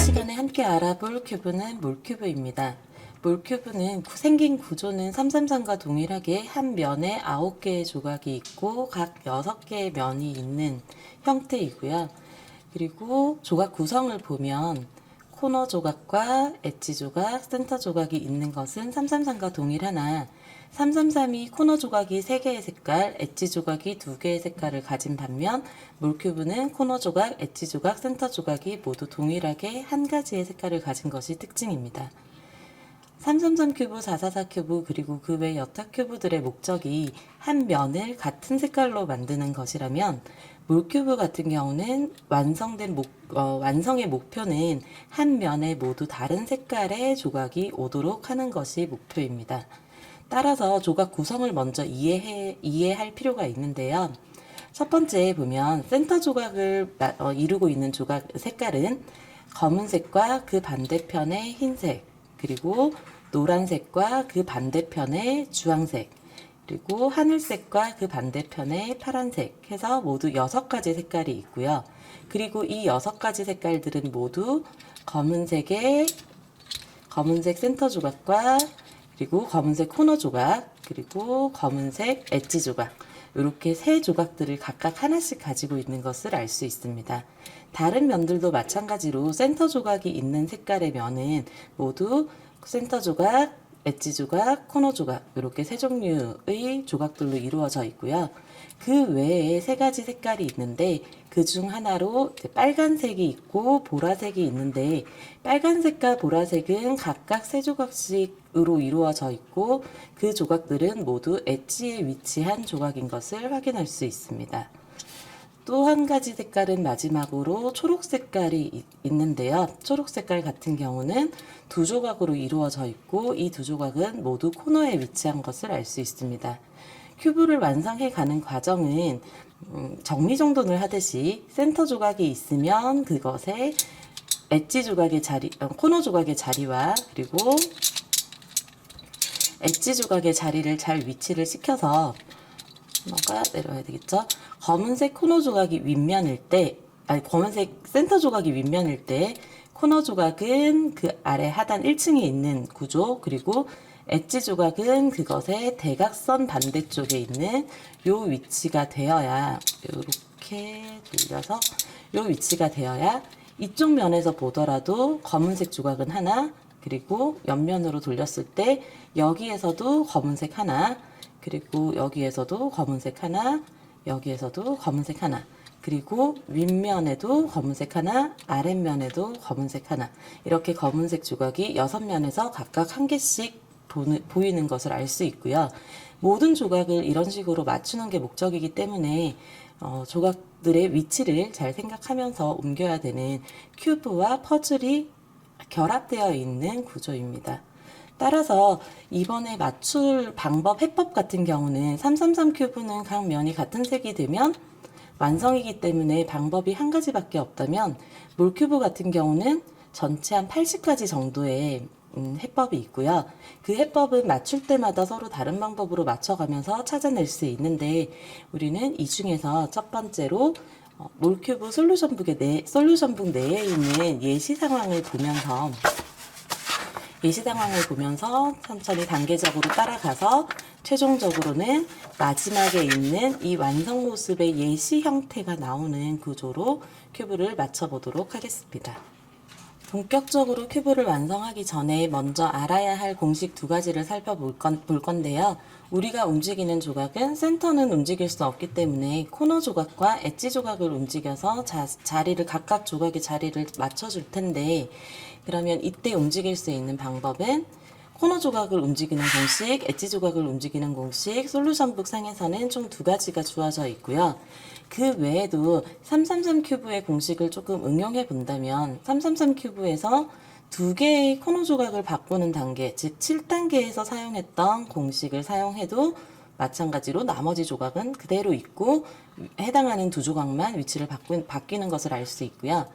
시간에 함께 알아볼 큐브는 몰큐브입니다. 몰큐브는 생긴 구조는 333과 동일하게 한 면에 9개의 조각이 있고 각 6개의 면이 있는 형태이고요. 그리고 조각 구성을 보면 코너 조각과 엣지 조각, 센터 조각이 있는 것은 333과 동일하나 333이 코너 조각이 3개의 색깔, 엣지 조각이 2개의 색깔을 가진 반면 몰큐브는 코너 조각, 엣지 조각, 센터 조각이 모두 동일하게 한 가지의 색깔을 가진 것이 특징입니다. 333 큐브, 444 큐브 그리고 그 외 여타 큐브들의 목적이 한 면을 같은 색깔로 만드는 것이라면 몰큐브 같은 경우는 완성의 목표는 한 면에 모두 다른 색깔의 조각이 오도록 하는 것이 목표입니다. 따라서 조각 구성을 먼저 이해할 필요가 있는데요. 첫 번째 보면 센터 조각을 이루고 있는 조각 색깔은 검은색과 그 반대편의 흰색, 그리고 노란색과 그 반대편의 주황색, 그리고 하늘색과 그 반대편의 파란색 해서 모두 6가지 색깔이 있고요. 그리고 이 6가지 색깔들은 모두 검은색 센터 조각과 그리고 검은색 코너 조각, 그리고 검은색 엣지 조각, 이렇게 세 조각들을 각각 하나씩 가지고 있는 것을 알 수 있습니다. 다른 면들도 마찬가지로 센터 조각이 있는 색깔의 면은 모두 센터 조각, 엣지 조각, 코너 조각 이렇게 세 종류의 조각들로 이루어져 있고요. 그 외에 3가지 색깔이 있는데 그 중 하나로 빨간색이 있고 보라색이 있는데 빨간색과 보라색은 각각 3조각씩으로 이루어져 있고 그 조각들은 모두 엣지에 위치한 조각인 것을 확인할 수 있습니다. 또 한 가지 색깔은 마지막으로 초록 색깔이 있는데요. 초록 색깔 같은 경우는 2조각으로 이루어져 있고 이 2조각은 모두 코너에 위치한 것을 알 수 있습니다. 큐브를 완성해 가는 과정은 정리정돈을 하듯이 센터 조각이 있으면 그것에 엣지 조각의 코너 조각의 자리와 그리고 엣지 조각의 자리를 잘 위치를 시켜서 코너가 내려야 되겠죠. 검은색 코너 조각이 윗면일 때, 검은색 센터 조각이 윗면일 때 코너 조각은 그 아래 하단 1층에 있는 구조, 그리고 엣지 조각은 그것의 대각선 반대쪽에 있는 요 위치가 되어야, 이렇게 돌려서 요 위치가 되어야 이쪽 면에서 보더라도 검은색 조각은 하나, 그리고 옆면으로 돌렸을 때 여기에서도 검은색 하나, 그리고 여기에서도 검은색 하나, 여기에서도 검은색 하나, 그리고 윗면에도 검은색 하나, 아랫면에도 검은색 하나, 이렇게 검은색 조각이 6면에서 각각 한 개씩 보이는 것을 알 수 있고요. 모든 조각을 이런 식으로 맞추는 게 목적이기 때문에 조각들의 위치를 잘 생각하면서 옮겨야 되는 큐브와 퍼즐이 결합되어 있는 구조입니다. 따라서 이번에 맞출 방법, 해법 같은 경우는 333 큐브는 각 면이 같은 색이 되면 완성이기 때문에 방법이 한 가지밖에 없다면 몰큐브 같은 경우는 전체 한 80가지 정도의 해법이 있고요. 그 해법은 맞출 때마다 서로 다른 방법으로 맞춰가면서 찾아낼 수 있는데 우리는 이 중에서 첫 번째로 몰큐브 솔루션북 내에 있는 예시 상황을 보면서 천천히 단계적으로 따라가서 최종적으로는 마지막에 있는 이 완성 모습의 예시 형태가 나오는 구조로 큐브를 맞춰보도록 하겠습니다. 본격적으로 큐브를 완성하기 전에 먼저 알아야 할 공식 2가지를 살펴볼 건데요. 우리가 움직이는 조각은 센터는 움직일 수 없기 때문에 코너 조각과 엣지 조각을 움직여서 각각 조각의 자리를 맞춰줄 텐데 그러면 이때 움직일 수 있는 방법은 코너 조각을 움직이는 공식, 엣지 조각을 움직이는 공식, 솔루션북 상에서는 총 2가지가 주어져 있고요. 그 외에도 333 큐브의 공식을 조금 응용해 본다면 333 큐브에서 2개의 코너 조각을 바꾸는 단계, 즉 7단계에서 사용했던 공식을 사용해도 마찬가지로 나머지 조각은 그대로 있고 해당하는 2조각만 위치를 바뀌는 것을 알 수 있고요.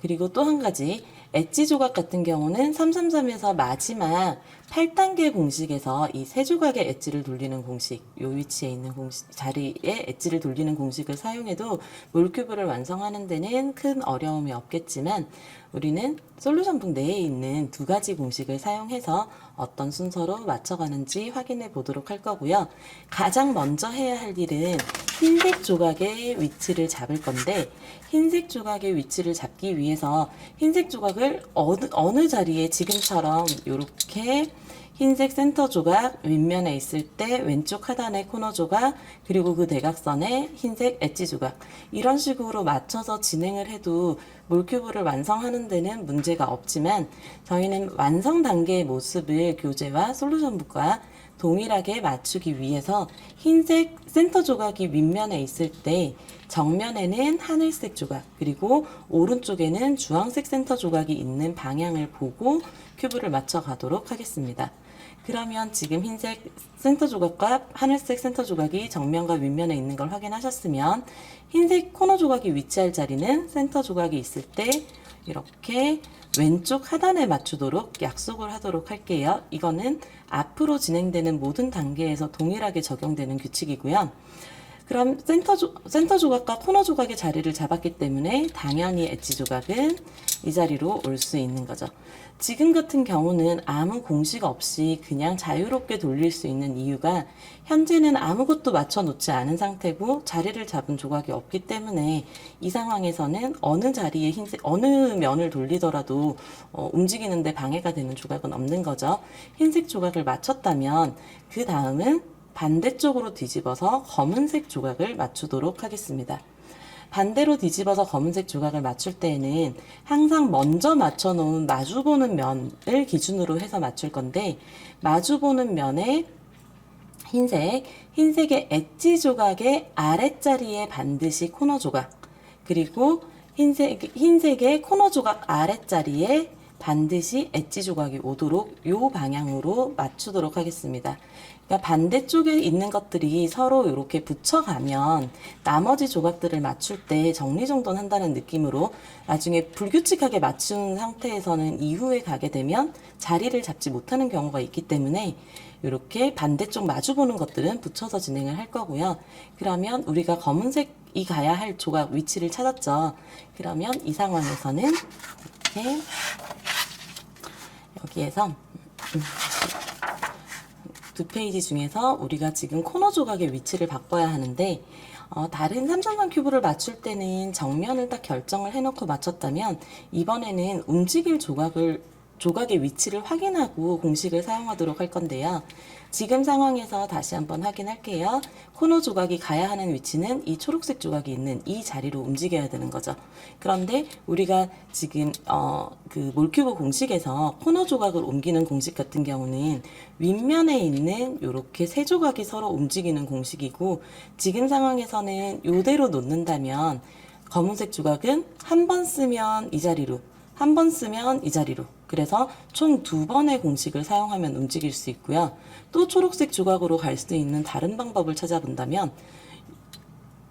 그리고 또 한 가지 엣지 조각 같은 경우는 333에서 마지막 8단계 공식에서 이 세 조각의 엣지를 돌리는 공식, 요 위치에 있는 자리에 엣지를 돌리는 공식을 사용해도 몰큐브를 완성하는 데는 큰 어려움이 없겠지만 우리는 솔루션북 내에 있는 두 가지 공식을 사용해서 어떤 순서로 맞춰가는지 확인해 보도록 할 거고요. 가장 먼저 해야 할 일은 흰색 조각의 위치를 잡을 건데, 흰색 조각의 위치를 잡기 위해서 흰색 조각을 어느 자리에 지금처럼 이렇게 흰색 센터 조각 윗면에 있을 때 왼쪽 하단의 코너 조각, 그리고 그 대각선에 흰색 엣지 조각, 이런 식으로 맞춰서 진행을 해도 몰큐브를 완성하는 데는 문제가 없지만, 저희는 완성 단계의 모습을 교재와 솔루션북과 동일하게 맞추기 위해서 흰색 센터 조각이 윗면에 있을 때 정면에는 하늘색 조각, 그리고 오른쪽에는 주황색 센터 조각이 있는 방향을 보고 큐브를 맞춰 가도록 하겠습니다. 그러면 지금 흰색 센터 조각과 하늘색 센터 조각이 정면과 윗면에 있는 걸 확인하셨으면, 흰색 코너 조각이 위치할 자리는 센터 조각이 있을 때 이렇게 왼쪽 하단에 맞추도록 약속을 하도록 할게요. 이거는 앞으로 진행되는 모든 단계에서 동일하게 적용되는 규칙이고요. 그럼 센터 조각과 코너 조각의 자리를 잡았기 때문에 당연히 엣지 조각은 이 자리로 올 수 있는 거죠. 지금 같은 경우는 아무 공식 없이 그냥 자유롭게 돌릴 수 있는 이유가, 현재는 아무것도 맞춰 놓지 않은 상태고 자리를 잡은 조각이 없기 때문에 이 상황에서는 어느 자리에 어느 면을 돌리더라도 움직이는데 방해가 되는 조각은 없는 거죠. 흰색 조각을 맞췄다면 그 다음은 반대쪽으로 뒤집어서 검은색 조각을 맞추도록 하겠습니다. 반대로 뒤집어서 검은색 조각을 맞출 때에는 항상 먼저 맞춰놓은 마주보는 면을 기준으로 해서 맞출 건데, 마주보는 면에 흰색의 엣지 조각의 아랫자리에 반드시 코너 조각, 그리고 흰색의 코너 조각 아랫자리에 반드시 엣지 조각이 오도록 요 방향으로 맞추도록 하겠습니다. 그러니까 반대쪽에 있는 것들이 서로 이렇게 붙여가면 나머지 조각들을 맞출 때 정리정돈한다는 느낌으로 나중에 불규칙하게 맞춘 상태에서는 이후에 가게 되면 자리를 잡지 못하는 경우가 있기 때문에 이렇게 반대쪽 마주보는 것들은 붙여서 진행을 할 거고요. 그러면 우리가 검은색이 가야 할 조각 위치를 찾았죠. 그러면 이 상황에서는 이렇게 여기에서 두 페이지 중에서 우리가 지금 코너 조각의 위치를 바꿔야 하는데, 다른 삼성관 큐브를 맞출 때는 정면을 딱 결정을 해놓고 맞췄다면, 이번에는 움직일 조각의 위치를 확인하고 공식을 사용하도록 할 건데요. 지금 상황에서 다시 한번 확인할게요. 코너 조각이 가야 하는 위치는 이 초록색 조각이 있는 이 자리로 움직여야 되는 거죠. 그런데 우리가 지금 그 몰큐브 공식에서 코너 조각을 옮기는 공식 같은 경우는 윗면에 있는 이렇게 세 조각이 서로 움직이는 공식이고, 지금 상황에서는 이대로 놓는다면 검은색 조각은 한 번 쓰면 이 자리로, 한 번 쓰면 이 자리로, 그래서 총 2번의 공식을 사용하면 움직일 수 있고요. 또 초록색 조각으로 갈 수 있는 다른 방법을 찾아본다면,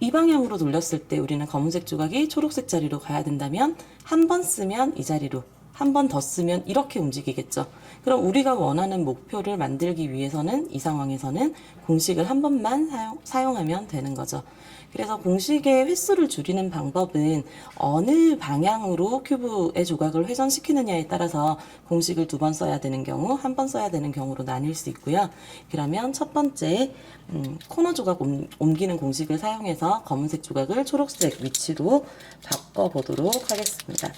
이 방향으로 돌렸을 때 우리는 검은색 조각이 초록색 자리로 가야 된다면 한 번 쓰면 이 자리로, 한 번 더 쓰면 이렇게 움직이겠죠. 그럼 우리가 원하는 목표를 만들기 위해서는 이 상황에서는 공식을 한 번만 사용하면 되는 거죠. 그래서 공식의 횟수를 줄이는 방법은 어느 방향으로 큐브의 조각을 회전시키느냐에 따라서 공식을 2번 써야 되는 경우, 1번 써야 되는 경우로 나뉠 수 있고요. 그러면 첫 번째 코너 조각 옮기는 공식을 사용해서 검은색 조각을 초록색 위치로 바꿔보도록 하겠습니다.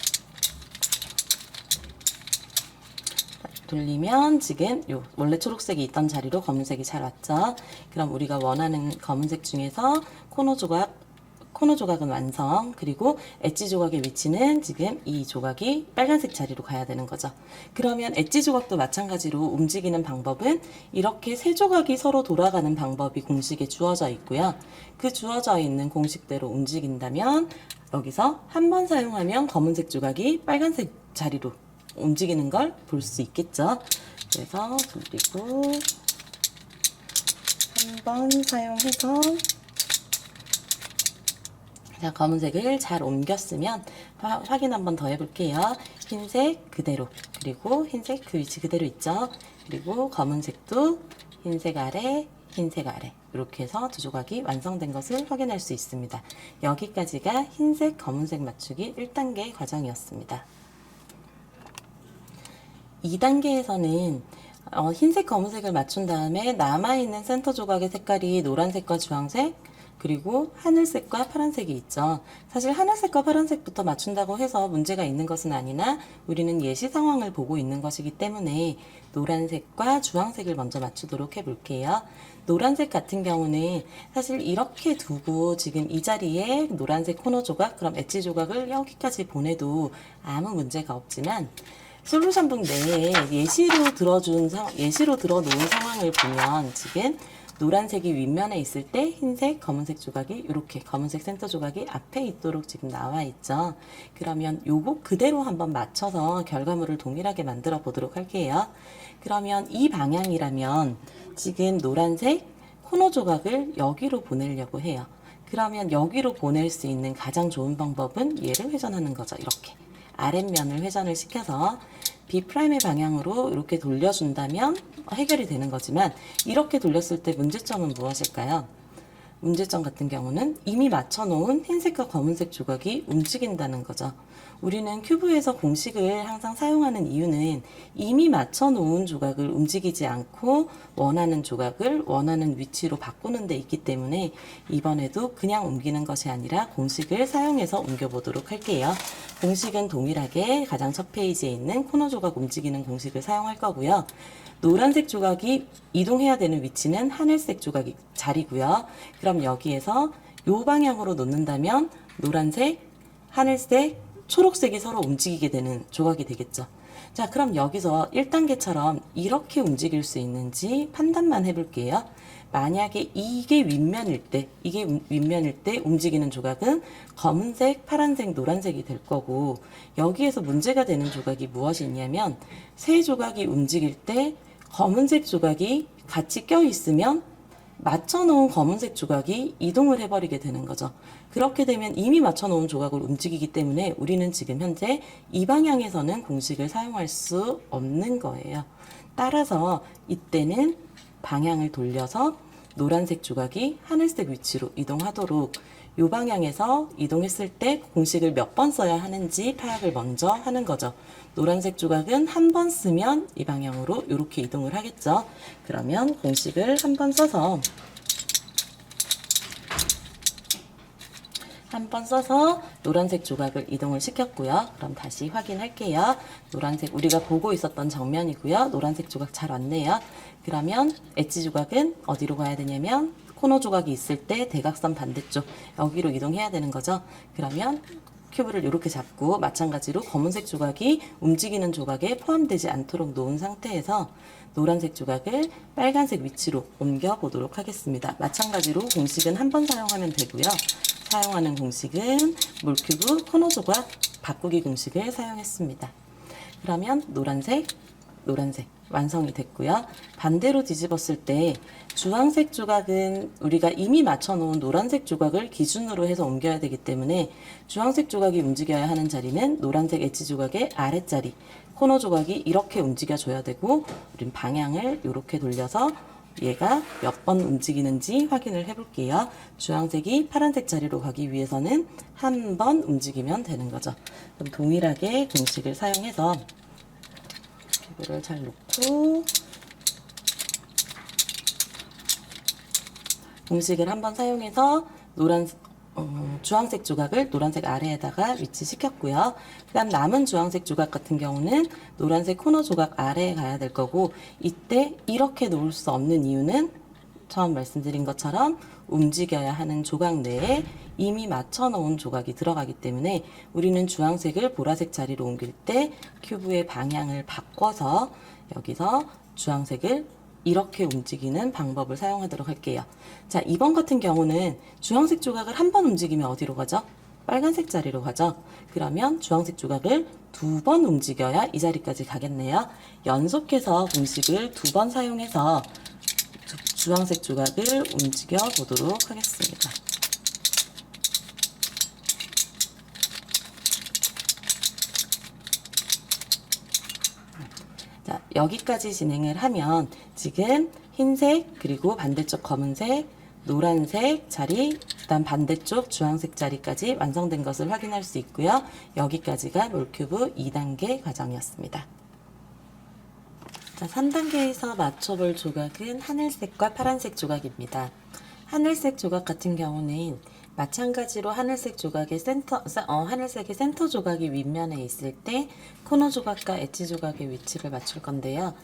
돌리면 지금 원래 초록색이 있던 자리로 검은색이 잘 왔죠. 그럼 우리가 원하는 검은색 중에서 코너 조각은 완성, 그리고 엣지 조각의 위치는 지금 이 조각이 빨간색 자리로 가야 되는 거죠. 그러면 엣지 조각도 마찬가지로 움직이는 방법은 이렇게 세 조각이 서로 돌아가는 방법이 공식에 주어져 있고요. 그 주어져 있는 공식대로 움직인다면 여기서 한 번 사용하면 검은색 조각이 빨간색 자리로 움직이는 걸 볼 수 있겠죠. 그래서 돌리고 한 번 사용해서 자, 검은색을 잘 옮겼으면 확인 한번 더 해볼게요. 흰색 그대로, 그리고 흰색 그 위치 그대로 있죠. 그리고 검은색도 흰색 아래, 흰색 아래, 이렇게 해서 두 조각이 완성된 것을 확인할 수 있습니다. 여기까지가 흰색 검은색 맞추기 1단계 과정이었습니다. 2단계에서는 흰색 검은색을 맞춘 다음에 남아있는 센터 조각의 색깔이 노란색과 주황색, 그리고 하늘색과 파란색이 있죠. 사실 하늘색과 파란색부터 맞춘다고 해서 문제가 있는 것은 아니나 우리는 예시 상황을 보고 있는 것이기 때문에 노란색과 주황색을 먼저 맞추도록 해볼게요. 노란색 같은 경우는 사실 이렇게 두고 지금 이 자리에 노란색 코너 조각, 그럼 엣지 조각을 여기까지 보내도 아무 문제가 없지만 솔루션북 내에 예시로 들어놓은 상황을 보면 지금 노란색이 윗면에 있을 때 흰색, 검은색 조각이 이렇게 검은색 센터 조각이 앞에 있도록 지금 나와 있죠. 그러면 요거 그대로 한번 맞춰서 결과물을 동일하게 만들어 보도록 할게요. 그러면 이 방향이라면 지금 노란색 코너 조각을 여기로 보내려고 해요. 그러면 여기로 보낼 수 있는 가장 좋은 방법은 얘를 회전하는 거죠. 이렇게 아랫면을 회전을 시켜서 B'의 방향으로 이렇게 돌려준다면 해결이 되는 거지만 이렇게 돌렸을 때 문제점은 무엇일까요? 문제점 같은 경우는 이미 맞춰놓은 흰색과 검은색 조각이 움직인다는 거죠. 우리는 큐브에서 공식을 항상 사용하는 이유는 이미 맞춰놓은 조각을 움직이지 않고 원하는 조각을 원하는 위치로 바꾸는 데 있기 때문에 이번에도 그냥 옮기는 것이 아니라 공식을 사용해서 옮겨보도록 할게요. 공식은 동일하게 가장 첫 페이지에 있는 코너 조각 움직이는 공식을 사용할 거고요. 노란색 조각이 이동해야 되는 위치는 하늘색 조각이 자리고요. 그럼 여기에서 이 방향으로 놓는다면 노란색, 하늘색, 초록색이 서로 움직이게 되는 조각이 되겠죠. 자, 그럼 여기서 1단계처럼 이렇게 움직일 수 있는지 판단만 해볼게요. 만약에 이게 윗면일 때 움직이는 조각은 검은색, 파란색, 노란색이 될 거고 여기에서 문제가 되는 조각이 무엇이 있냐면 세 조각이 움직일 때 검은색 조각이 같이 껴 있으면 맞춰놓은 검은색 조각이 이동을 해버리게 되는 거죠. 그렇게 되면 이미 맞춰놓은 조각을 움직이기 때문에 우리는 지금 현재 이 방향에서는 공식을 사용할 수 없는 거예요. 따라서 이때는 방향을 돌려서 노란색 조각이 하늘색 위치로 이동하도록 이 방향에서 이동했을 때 공식을 몇 번 써야 하는지 파악을 먼저 하는 거죠. 노란색 조각은 한 번 쓰면 이 방향으로 이렇게 이동을 하겠죠. 그러면 공식을 한 번 써서 노란색 조각을 이동을 시켰고요. 그럼 다시 확인할게요. 노란색 우리가 보고 있었던 정면이고요. 노란색 조각 잘 왔네요. 그러면 엣지 조각은 어디로 가야 되냐면 코너 조각이 있을 때 대각선 반대쪽 여기로 이동해야 되는 거죠. 그러면 큐브를 이렇게 잡고 마찬가지로 검은색 조각이 움직이는 조각에 포함되지 않도록 놓은 상태에서 노란색 조각을 빨간색 위치로 옮겨 보도록 하겠습니다. 마찬가지로 공식은 한 번 사용하면 되고요. 사용하는 공식은 몰큐브 코너 조각 바꾸기 공식을 사용했습니다. 그러면 노란색 완성이 됐고요. 반대로 뒤집었을 때 주황색 조각은 우리가 이미 맞춰놓은 노란색 조각을 기준으로 해서 옮겨야 되기 때문에 주황색 조각이 움직여야 하는 자리는 노란색 엣지 조각의 아랫자리 코너 조각이 이렇게 움직여줘야 되고 우린 방향을 이렇게 돌려서 얘가 몇 번 움직이는지 확인을 해볼게요. 주황색이 파란색 자리로 가기 위해서는 한 번 움직이면 되는 거죠. 그럼 동일하게 공식을 사용해서 큐브를 잘 놓고 공식을 한번 사용해서 주황색 조각을 노란색 아래에다가 위치시켰고요. 그 다음 남은 주황색 조각 같은 경우는 노란색 코너 조각 아래에 가야 될 거고 이때 이렇게 놓을 수 없는 이유는 처음 말씀드린 것처럼 움직여야 하는 조각 내에 이미 맞춰 놓은 조각이 들어가기 때문에 우리는 주황색을 보라색 자리로 옮길 때 큐브의 방향을 바꿔서 여기서 주황색을 이렇게 움직이는 방법을 사용하도록 할게요. 자, 이번 같은 경우는 주황색 조각을 한 번 움직이면 어디로 가죠? 빨간색 자리로 가죠. 그러면 주황색 조각을 두 번 움직여야 이 자리까지 가겠네요. 연속해서 공식을 두 번 사용해서 주황색 조각을 움직여 보도록 하겠습니다. 여기까지 진행을 하면 지금 흰색 그리고 반대쪽 검은색 노란색 자리 그다음 반대쪽 주황색 자리까지 완성된 것을 확인할 수 있고요. 여기까지가 롤큐브 2단계 과정이었습니다. 자, 3단계에서 맞춰볼 조각은 하늘색과 파란색 조각입니다. 하늘색 조각 같은 경우는 마찬가지로 하늘색 조각의 하늘색의 센터 조각이 윗면에 있을 때 코너 조각과 엣지 조각의 위치를 맞출 건데요.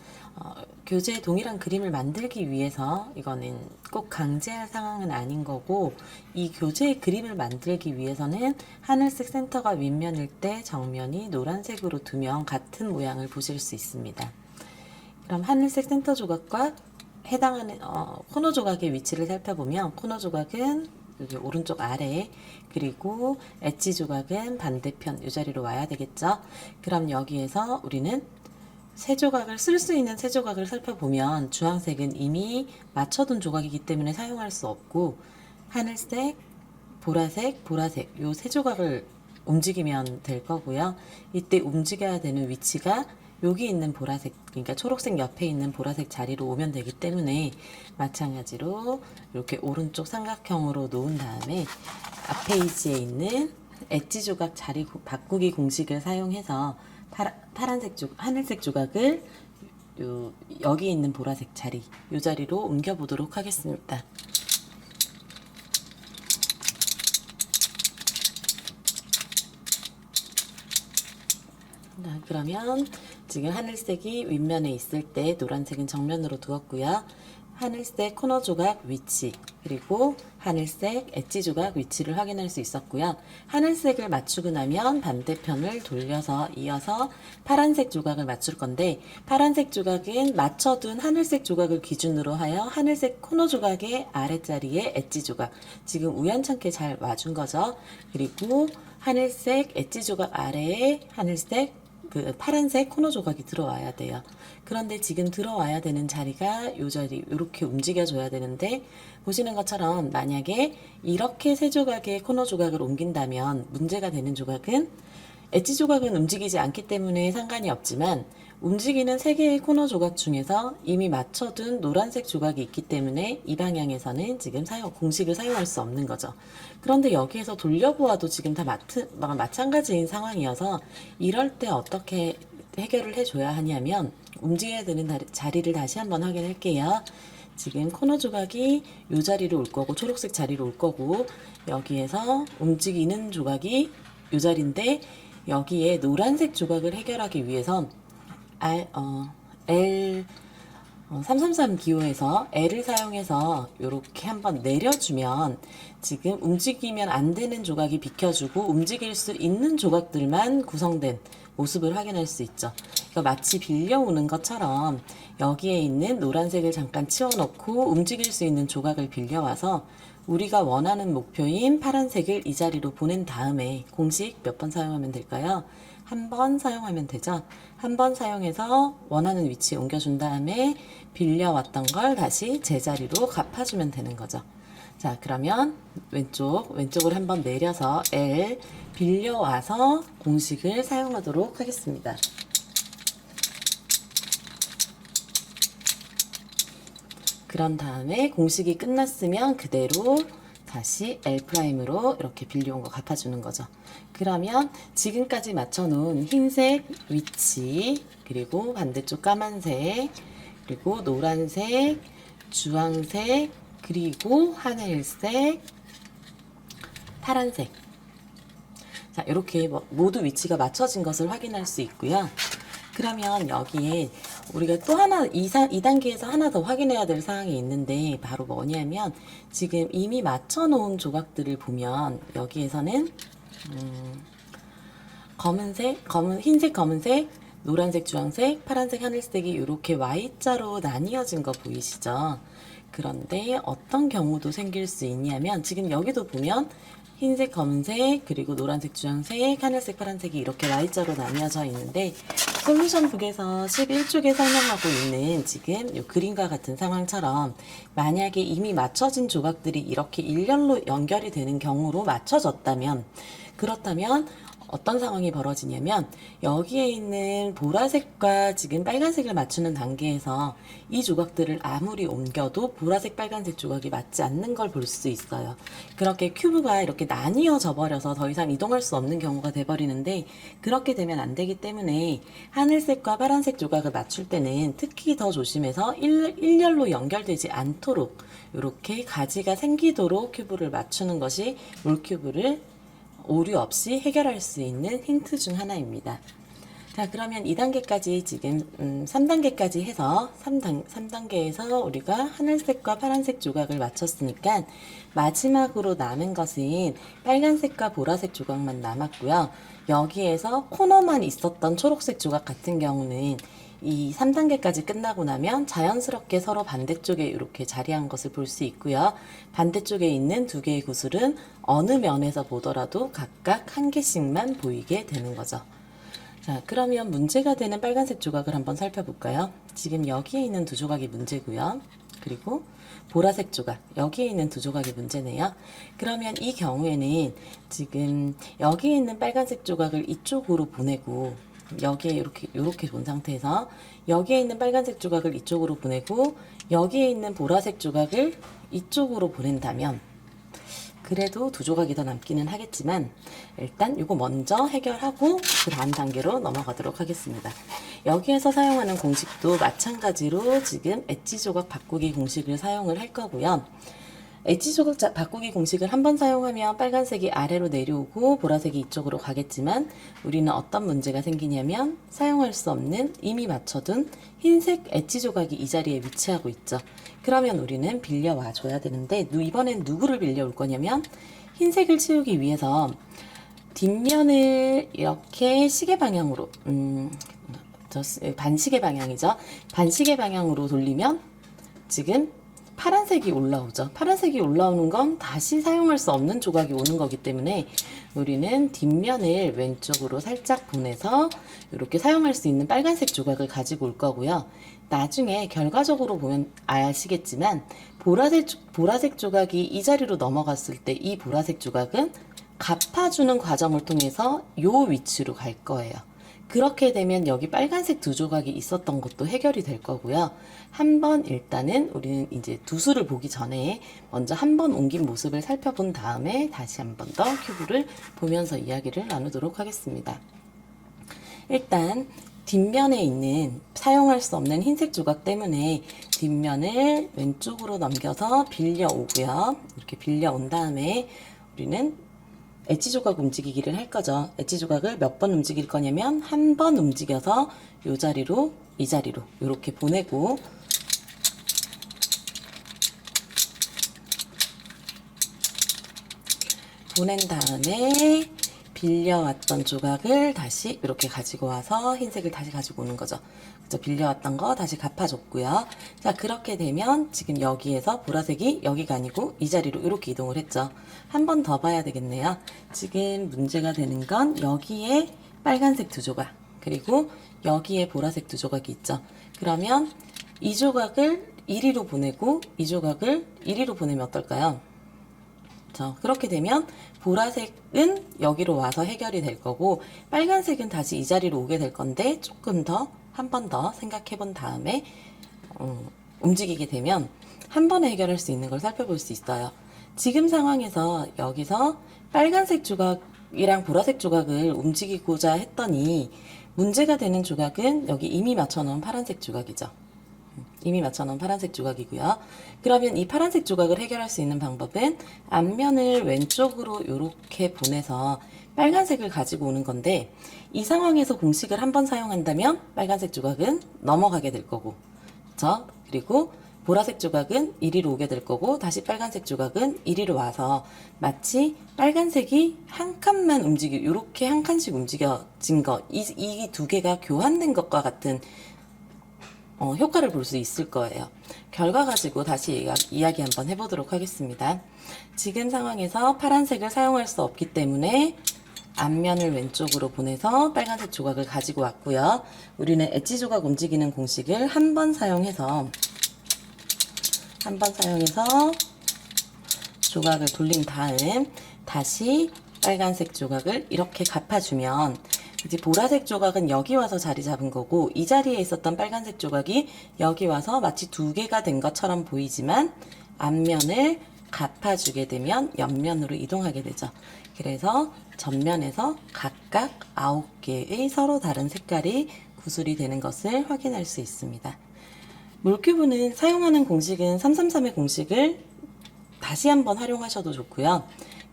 교재에 동일한 그림을 만들기 위해서 이거는 꼭 강제할 상황은 아닌 거고, 이 교재의 그림을 만들기 위해서는 하늘색 센터가 윗면일 때 정면이 노란색으로 두면 같은 모양을 보실 수 있습니다. 그럼 하늘색 센터 조각과 해당하는 코너 조각의 위치를 살펴보면 코너 조각은 여기 오른쪽 아래 그리고 엣지 조각은 반대편 이 자리로 와야 되겠죠. 그럼 여기에서 우리는 세 조각을 쓸 수 있는 세 조각을 살펴보면 주황색은 이미 맞춰둔 조각이기 때문에 사용할 수 없고 하늘색, 보라색, 보라색 요 세 조각을 움직이면 될 거고요. 이때 움직여야 되는 위치가 여기 있는 보라색, 그러니까 초록색 옆에 있는 보라색 자리로 오면 되기 때문에 마찬가지로 이렇게 오른쪽 삼각형으로 놓은 다음에 앞 페이지에 있는 엣지 조각 자리 바꾸기 공식을 사용해서 파란색 하늘색 조각을 여기 있는 보라색 자리 이 자리로 옮겨 보도록 하겠습니다. 자, 그러면 지금 하늘색이 윗면에 있을 때 노란색은 정면으로 두었고요. 하늘색 코너 조각 위치 그리고 하늘색 엣지 조각 위치를 확인할 수 있었고요. 하늘색을 맞추고 나면 반대편을 돌려서 이어서 파란색 조각을 맞출 건데, 파란색 조각은 맞춰둔 하늘색 조각을 기준으로 하여 하늘색 코너 조각의 아랫자리에 엣지 조각, 지금 우연찮게 잘 와준 거죠. 그리고 하늘색 엣지 조각 아래에 하늘색 파란색 코너 조각이 들어와야 돼요. 그런데 지금 들어와야 되는 자리가 이 자리 이렇게 움직여줘야 되는데, 보시는 것처럼 만약에 이렇게 세 조각의 코너 조각을 옮긴다면 문제가 되는 조각은 엣지 조각은 움직이지 않기 때문에 상관이 없지만 움직이는 세 개의 코너 조각 중에서 이미 맞춰둔 노란색 조각이 있기 때문에 이 방향에서는 지금 공식을 사용할 수 없는 거죠. 그런데 여기에서 돌려보아도 지금 다 마찬가지인 상황이어서 이럴 때 어떻게 해결을 해줘야 하냐면, 움직여야 되는 자리를 다시 한번 확인할게요. 지금 코너 조각이 이 자리로 올 거고 초록색 자리로 올 거고, 여기에서 움직이는 조각이 이 자리인데 여기에 노란색 조각을 해결하기 위해선 L 333 기호에서 L을 사용해서 이렇게 한번 내려주면 지금 움직이면 안 되는 조각이 비켜주고 움직일 수 있는 조각들만 구성된 모습을 확인할 수 있죠. 그러니까 마치 빌려오는 것처럼 여기에 있는 노란색을 잠깐 치워놓고 움직일 수 있는 조각을 빌려와서 우리가 원하는 목표인 파란색을 이 자리로 보낸 다음에 공식 몇 번 사용하면 될까요? 한 번 사용하면 되죠. 한 번 사용해서 원하는 위치에 옮겨준 다음에 빌려왔던 걸 다시 제자리로 갚아주면 되는 거죠. 자, 그러면 왼쪽으로 한번 내려서 L 빌려와서 공식을 사용하도록 하겠습니다. 그런 다음에 공식이 끝났으면 그대로 다시 L'으로 이렇게 빌려온 거 갚아주는 거죠. 그러면 지금까지 맞춰놓은 흰색 위치, 그리고 반대쪽 까만색, 그리고 노란색, 주황색, 그리고 하늘색, 파란색. 자, 이렇게 모두 위치가 맞춰진 것을 확인할 수 있고요. 그러면 여기에 우리가 또 하나 2단계에서 하나 더 확인해야 될 사항이 있는데, 바로 뭐냐면 지금 이미 맞춰 놓은 조각들을 보면 여기에서는 흰색, 검은색, 노란색, 주황색, 파란색, 하늘색이 이렇게 Y자로 나뉘어진 거 보이시죠? 그런데 어떤 경우도 생길 수 있냐면, 지금 여기도 보면 흰색, 검은색, 그리고 노란색, 주황색, 하늘색, 파란색이 이렇게 Y자로 나뉘어져 있는데, 솔루션 북에서 11쪽에 설명하고 있는 지금 이 그림과 같은 상황처럼 만약에 이미 맞춰진 조각들이 이렇게 일렬로 연결이 되는 경우로 맞춰졌다면, 그렇다면 어떤 상황이 벌어지냐면 여기에 있는 보라색과 지금 빨간색을 맞추는 단계에서 이 조각들을 아무리 옮겨도 보라색 빨간색 조각이 맞지 않는 걸 볼 수 있어요. 그렇게 큐브가 이렇게 나뉘어져 버려서 더 이상 이동할 수 없는 경우가 돼버리는데, 그렇게 되면 안 되기 때문에 하늘색과 파란색 조각을 맞출 때는 특히 더 조심해서 일렬로 연결되지 않도록 이렇게 가지가 생기도록 큐브를 맞추는 것이 롤큐브를 오류 없이 해결할 수 있는 힌트 중 하나입니다. 자, 그러면 2단계까지 지금 3단계까지 해서 3단계에서 우리가 하늘색과 파란색 조각을 맞췄으니까 마지막으로 남은 것은 빨간색과 보라색 조각만 남았고요. 여기에서 코너만 있었던 초록색 조각 같은 경우는 이 3단계까지 끝나고 나면 자연스럽게 서로 반대쪽에 이렇게 자리한 것을 볼 수 있고요. 반대쪽에 있는 두 개의 구슬은 어느 면에서 보더라도 각각 한 개씩만 보이게 되는 거죠. 자, 그러면 문제가 되는 빨간색 조각을 한번 살펴볼까요? 지금 여기에 있는 두 조각이 문제고요. 그리고 보라색 조각, 여기에 있는 두 조각이 문제네요. 그러면 이 경우에는 지금 여기에 있는 빨간색 조각을 이쪽으로 보내고, 여기에 이렇게 본 상태에서 여기에 있는 빨간색 조각을 이쪽으로 보내고 여기에 있는 보라색 조각을 이쪽으로 보낸다면, 그래도 두 조각이 더 남기는 하겠지만 일단 이거 먼저 해결하고 그 다음 단계로 넘어가도록 하겠습니다. 여기에서 사용하는 공식도 마찬가지로 지금 엣지 조각 바꾸기 공식을 사용을 할 거고요. 엣지 조각 바꾸기 공식을 한번 사용하면 빨간색이 아래로 내려오고 보라색이 이쪽으로 가겠지만, 우리는 어떤 문제가 생기냐면 사용할 수 없는 이미 맞춰둔 흰색 엣지 조각이 이 자리에 위치하고 있죠. 그러면 우리는 빌려와 줘야 되는데, 이번엔 누구를 빌려올 거냐면 흰색을 치우기 위해서 뒷면을 이렇게 시계 방향으로 반시계 방향이죠. 반시계 방향으로 돌리면 지금 파란색이 올라오죠. 파란색이 올라오는 건 다시 사용할 수 없는 조각이 오는 거기 때문에 우리는 뒷면을 왼쪽으로 살짝 보내서 이렇게 사용할 수 있는 빨간색 조각을 가지고 올 거고요. 나중에 결과적으로 보면 아시겠지만 보라색 조각이 이 자리로 넘어갔을 때 이 보라색 조각은 갚아주는 과정을 통해서 요 위치로 갈 거예요. 그렇게 되면 여기 빨간색 두 조각이 있었던 것도 해결이 될 거고요. 한번 일단은 우리는 이제 두 수를 보기 전에 먼저 한번 옮긴 모습을 살펴본 다음에 다시 한 번 더 큐브를 보면서 이야기를 나누도록 하겠습니다. 일단 뒷면에 있는 사용할 수 없는 흰색 조각 때문에 뒷면을 왼쪽으로 넘겨서 빌려오고요. 이렇게 빌려온 다음에 우리는 엣지 조각 움직이기를 할 거죠. 엣지 조각을 몇 번 움직일 거냐면 한 번 움직여서 이 자리로 이 자리로 이렇게 보내고, 보낸 다음에 빌려왔던 조각을 다시 이렇게 가지고 와서 흰색을 다시 가지고 오는 거죠. 그래서 빌려왔던 거 다시 갚아줬고요. 자, 그렇게 되면 지금 여기에서 보라색이 여기가 아니고 이 자리로 이렇게 이동을 했죠. 한 번 더 봐야 되겠네요. 지금 문제가 되는 건 여기에 빨간색 두 조각, 그리고 여기에 보라색 두 조각이 있죠. 그러면 이 조각을 이리로 보내고 이 조각을 이리로 보내면 어떨까요? 그렇게 되면 보라색은 여기로 와서 해결이 될 거고 빨간색은 다시 이 자리로 오게 될 건데, 조금 더 한 번 더 생각해 본 다음에 움직이게 되면 한 번에 해결할 수 있는 걸 살펴볼 수 있어요. 지금 상황에서 여기서 빨간색 조각이랑 보라색 조각을 움직이고자 했더니 문제가 되는 조각은 여기 이미 맞춰놓은 파란색 조각이죠. 이미 맞춰놓은 파란색 조각이고요. 그러면 이 파란색 조각을 해결할 수 있는 방법은 앞면을 왼쪽으로 이렇게 보내서 빨간색을 가지고 오는 건데, 이 상황에서 공식을 한번 사용한다면 빨간색 조각은 넘어가게 될 거고, 그렇죠? 그리고 보라색 조각은 이리로 오게 될 거고, 다시 빨간색 조각은 이리로 와서 마치 빨간색이 한 칸만 이렇게 한 칸씩 움직여진 거, 이 두 개가 교환된 것과 같은 효과를 볼 수 있을 거예요. 결과 가지고 다시 이야기 한번 해보도록 하겠습니다. 지금 상황에서 파란색을 사용할 수 없기 때문에 앞면을 왼쪽으로 보내서 빨간색 조각을 가지고 왔고요. 우리는 엣지 조각 움직이는 공식을 한 번 사용해서 조각을 돌린 다음 다시 빨간색 조각을 이렇게 갚아주면 이제 보라색 조각은 여기 와서 자리 잡은 거고 이 자리에 있었던 빨간색 조각이 여기 와서 마치 두 개가 된 것처럼 보이지만 앞면을 갚아주게 되면 옆면으로 이동하게 되죠. 그래서 전면에서 각각 9개의 서로 다른 색깔이 구슬이 되는 것을 확인할 수 있습니다. 몰큐브는 사용하는 공식은 333의 공식을 다시 한번 활용하셔도 좋고요.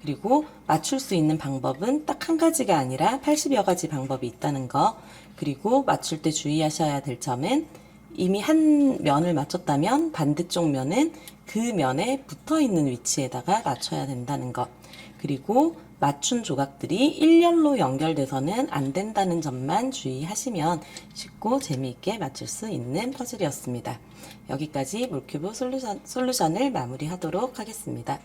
그리고 맞출 수 있는 방법은 딱 한 가지가 아니라 80여 가지 방법이 있다는 거. 그리고 맞출 때 주의하셔야 될 점은 이미 한 면을 맞췄다면 반대쪽 면은 그 면에 붙어 있는 위치에다가 맞춰야 된다는 것. 그리고 맞춘 조각들이 일렬로 연결돼서는 안 된다는 점만 주의하시면 쉽고 재미있게 맞출 수 있는 퍼즐이었습니다. 여기까지 몰큐브 솔루션을 마무리하도록 하겠습니다.